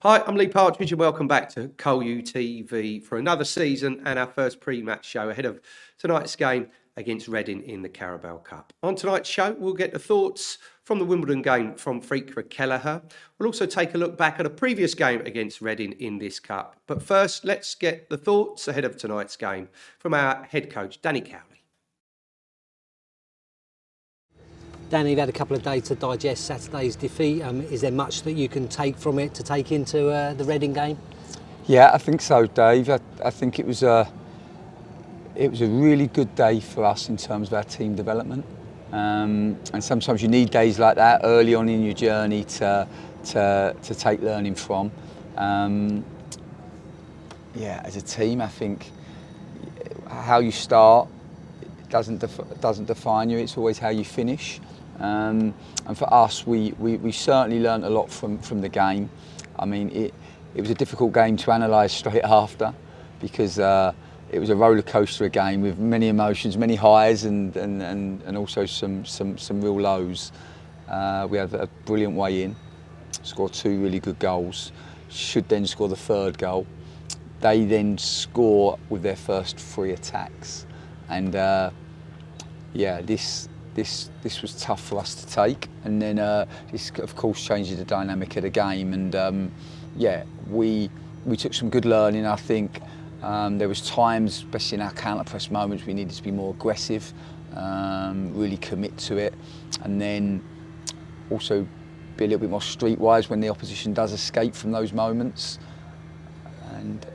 Hi, I'm Lee Partridge and welcome back to Col UTV for another season and our first pre-match show ahead of tonight's game against Reading in the Carabao Cup. On tonight's show, we'll get the thoughts from the Wimbledon game from Freekra Kelleher. We'll also take a look back at a previous game against Reading in this cup. But first, let's get the thoughts ahead of tonight's game from our head coach, Danny Cowley. Danny, you've had a couple of days to digest Saturday's defeat. Is there much that you can take from it to take into the Reading game? Yeah, I think so, Dave. I think it was a really good day for us in terms of our team development. And sometimes you need days like that early on in your journey to take learning from. As a team, I think how you start doesn't define you. It's always how you finish. And for us, we certainly learned a lot from the game. I mean, it was a difficult game to analyse straight after because it was a roller coaster game with many emotions, many highs and also some real lows. We had a brilliant way in, scored two really good goals, should then score the third goal. They then score with their first three attacks. And this was tough for us to take, and then this of course changes the dynamic of the game. And we took some good learning. I think there was times, especially in our counter press moments, we needed to be more aggressive, really commit to it, and then also be a little bit more streetwise when the opposition does escape from those moments. And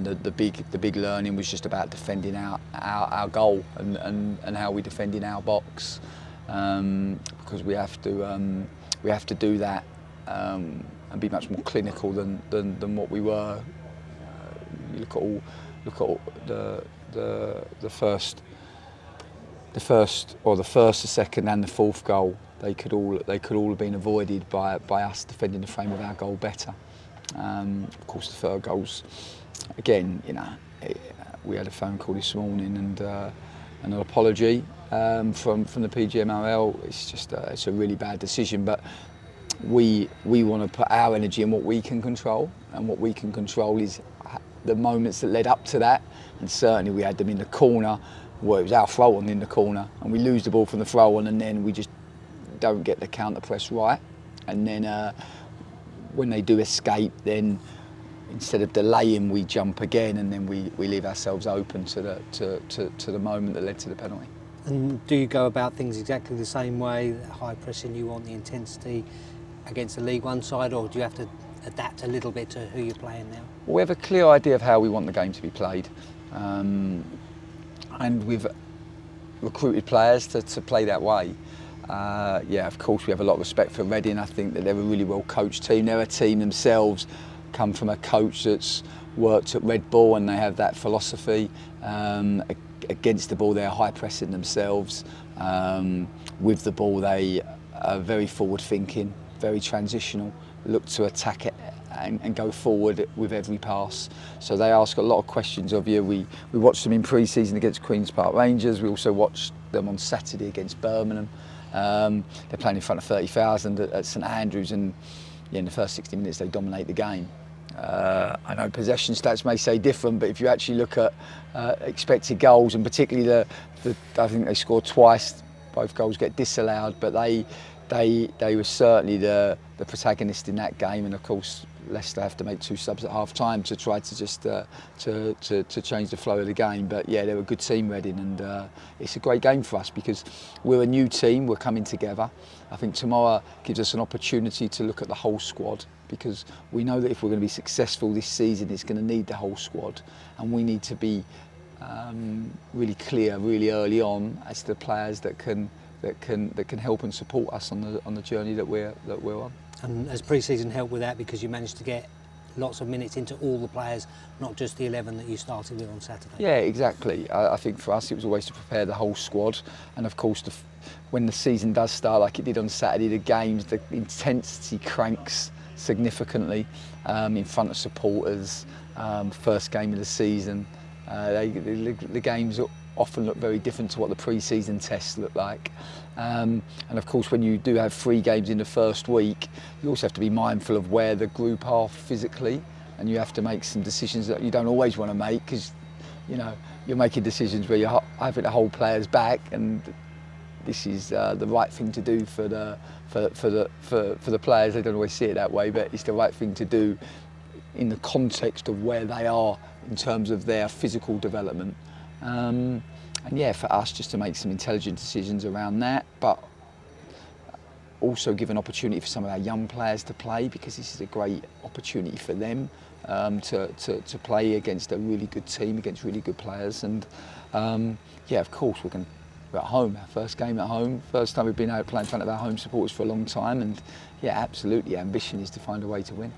the big learning was just about defending our goal and how we defend in our box, because we have to do that and be much more clinical than what we were. You look at all the first, the second, and the fourth goal. They could all have been avoided by us defending the frame of our goal better. Of course, the third goals, again, we had a phone call this morning and an apology from the PGMOL. It's just it's a really bad decision, but we want to put our energy in what we can control, and what we can control is the moments that led up to that. And certainly we had them in the corner, where it was our throw on in the corner, and we lose the ball from the throw on, and then we just don't get the counter press right, and then. When they do escape, then instead of delaying, we jump again, and then we leave ourselves open to the moment that led to the penalty. And do you go about things exactly the same way? The high pressing, you want the intensity against the League One side, or do you have to adapt a little bit to who you're playing now? Well, we have a clear idea of how we want the game to be played, and we've recruited players to play that way. Of course, we have a lot of respect for Reading. I think that they're a really well coached team. They're a team themselves, come from a coach that's worked at Red Bull, and they have that philosophy. Against the ball, they're high pressing themselves. With the ball, they are very forward thinking, very transitional, look to attack it and go forward with every pass. So they ask a lot of questions of you. We watched them in pre-season against Queen's Park Rangers. We also watched them on Saturday against Birmingham. They're playing in front of 30,000 at St Andrews, and in the first 60 minutes they dominate the game. I know possession stats may say different, but if you actually look at expected goals, and particularly I think they scored twice, both goals get disallowed, but they were certainly the protagonist in that game. And of course, Leicester have to make two subs at half time to try to just to change the flow of the game. But yeah, they're a good team, Reading, and it's a great game for us because we're a new team, we're coming together. I think tomorrow gives us an opportunity to look at the whole squad, because we know that if we're going to be successful this season, it's going to need the whole squad, and we need to be really clear really early on as to the players that can help and support us on the journey that we're on. And has pre-season helped with that, because you managed to get lots of minutes into all the players, not just the 11 that you started with on Saturday? Yeah, exactly. I think for us it was always to prepare the whole squad, and of course when the season does start like it did on Saturday, the intensity cranks significantly in front of supporters. First game of the season, the games often look very different to what the pre-season tests look like. And of course, when you do have 3 games in the first week, you also have to be mindful of where the group are physically, and you have to make some decisions that you don't always want to make, because you're making decisions where you're having to hold players back, and this is the right thing to do for the players. They don't always see it that way, but it's the right thing to do in the context of where they are in terms of their physical development. And yeah, for us just to make some intelligent decisions around that, but also give an opportunity for some of our young players to play, because this is a great opportunity for them to play against a really good team, against really good players. And yeah, of course we're at home, our first game at home, first time we've been out playing in front of our home supporters for a long time, and yeah, absolutely, ambition is to find a way to win.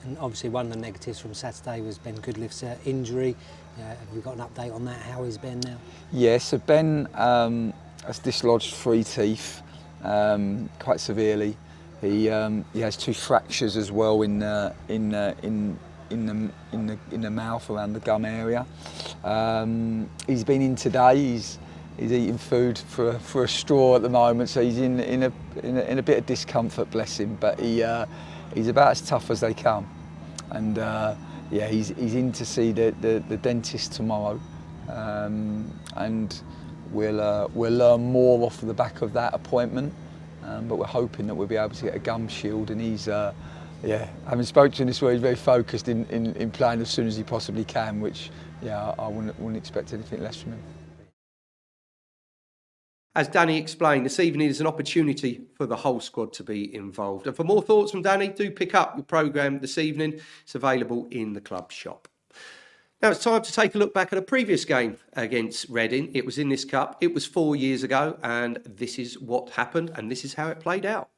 And obviously one of the negatives from Saturday was Ben Goodliffe's injury. Have we got an update on that? How is Ben now? Yeah, so Ben has dislodged 3 teeth quite severely. He has 2 fractures as well in the mouth around the gum area. He's been in today. He's eating food for a straw at the moment, so he's in a bit of discomfort, bless him. But he's about as tough as they come, and yeah, he's in to see the dentist tomorrow, and we'll learn more off the back of that appointment. But we're hoping that we'll be able to get a gum shield, and he's yeah, having spoken to him this week, he's very focused in playing as soon as he possibly can, which yeah, I wouldn't expect anything less from him. As Danny explained, this evening is an opportunity for the whole squad to be involved. And for more thoughts from Danny, do pick up your programme this evening. It's available in the club shop. Now it's time to take a look back at a previous game against Reading. It was in this cup. It was 4 years ago, and this is what happened, and this is how it played out.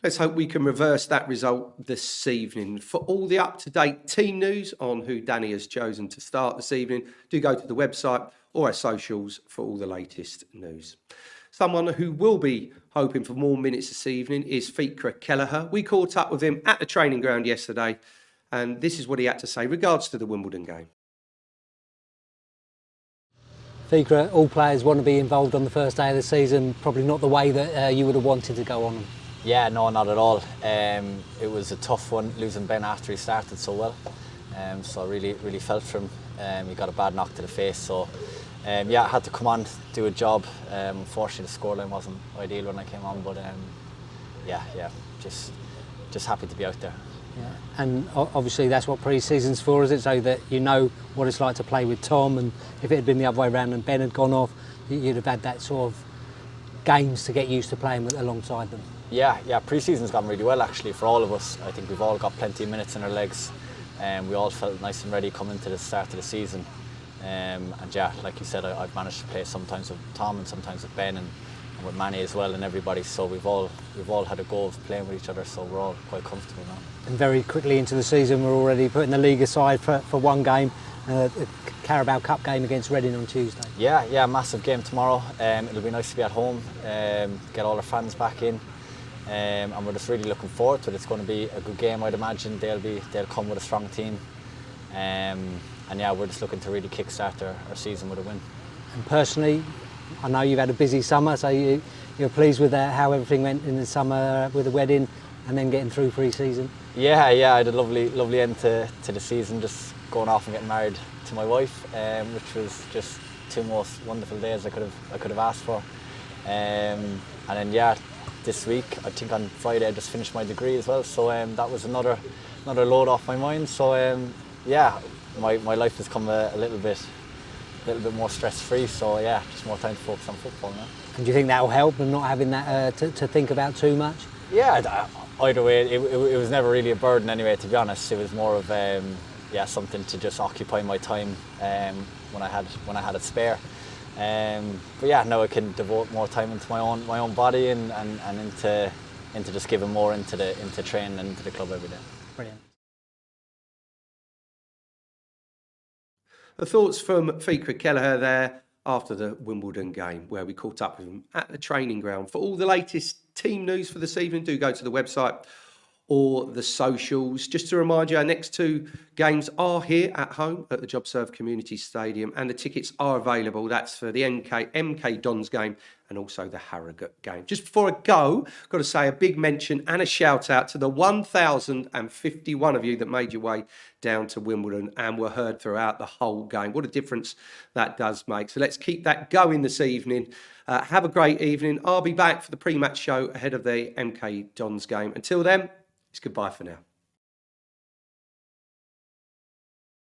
Let's hope we can reverse that result this evening. For all the up-to-date team news on who Danny has chosen to start this evening, do go to the website or our socials for all the latest news. Someone who will be hoping for more minutes this evening is Fikra Kelleher. We caught up with him at the training ground yesterday, and this is what he had to say regards to the Wimbledon game. Fikra, all players want to be involved on the first day of the season, probably not the way that you would have wanted to go on. Yeah, no, not at all. It was a tough one, losing Ben after he started so well. So I really felt for him. He got a bad knock to the face. So yeah, I had to come on, do a job. Unfortunately, the scoreline wasn't ideal when I came on, but yeah, just happy to be out there. Yeah. And obviously that's what pre-season's for, is it? So that you know what it's like to play with Tom, and if it had been the other way around and Ben had gone off, you'd have had that sort of games to get used to playing alongside them. Yeah, pre-season's gone really well actually for all of us. I think we've all got plenty of minutes in our legs, and we all felt nice and ready coming to the start of the season. And yeah, like you said, I've managed to play sometimes with Tom and sometimes with Ben and with Manny as well and everybody. So we've all had a go of playing with each other. So we're all quite comfortable now. And very quickly into the season, we're already putting the league aside for one game, the Carabao Cup game against Reading on Tuesday. Yeah, massive game tomorrow. It'll be nice to be at home, get all our fans back in. And we're just really looking forward to it. It's going to be a good game, I'd imagine. They'll come with a strong team, and yeah, we're just looking to really kickstart our season with a win. And personally, I know you've had a busy summer, so you're pleased with how everything went in the summer with the wedding and then getting through pre-season. Yeah, I had a lovely end to the season, just going off and getting married to my wife, which was just two most wonderful days I could have asked for. And then yeah, this week, I think on Friday I just finished my degree as well, so that was another load off my mind. So yeah, my life has come a little bit more stress-free. So yeah, just more time to focus on football now. And do you think that will help, and not having that to think about too much? Yeah, either way, it was never really a burden anyway. To be honest, it was more of something to just occupy my time when I had it spare. But yeah, now I can devote more time into my own body and into just giving more into training and into the club every day. Brilliant. The thoughts from Fikra Kelleher there after the Wimbledon game, where we caught up with him at the training ground. For all the latest team news for this evening, do go to the website or the socials. Just to remind you, our next two games are here at home at the JobServe Community Stadium, and the tickets are available. That's for the MK Dons game and also the Harrogate game. Just before I go, I've got to say a big mention and a shout out to the 1,051 of you that made your way down to Wimbledon and were heard throughout the whole game. What a difference that does make. So let's keep that going this evening. Have a great evening. I'll be back for the pre-match show ahead of the MK Dons game. Until then, it's goodbye for now.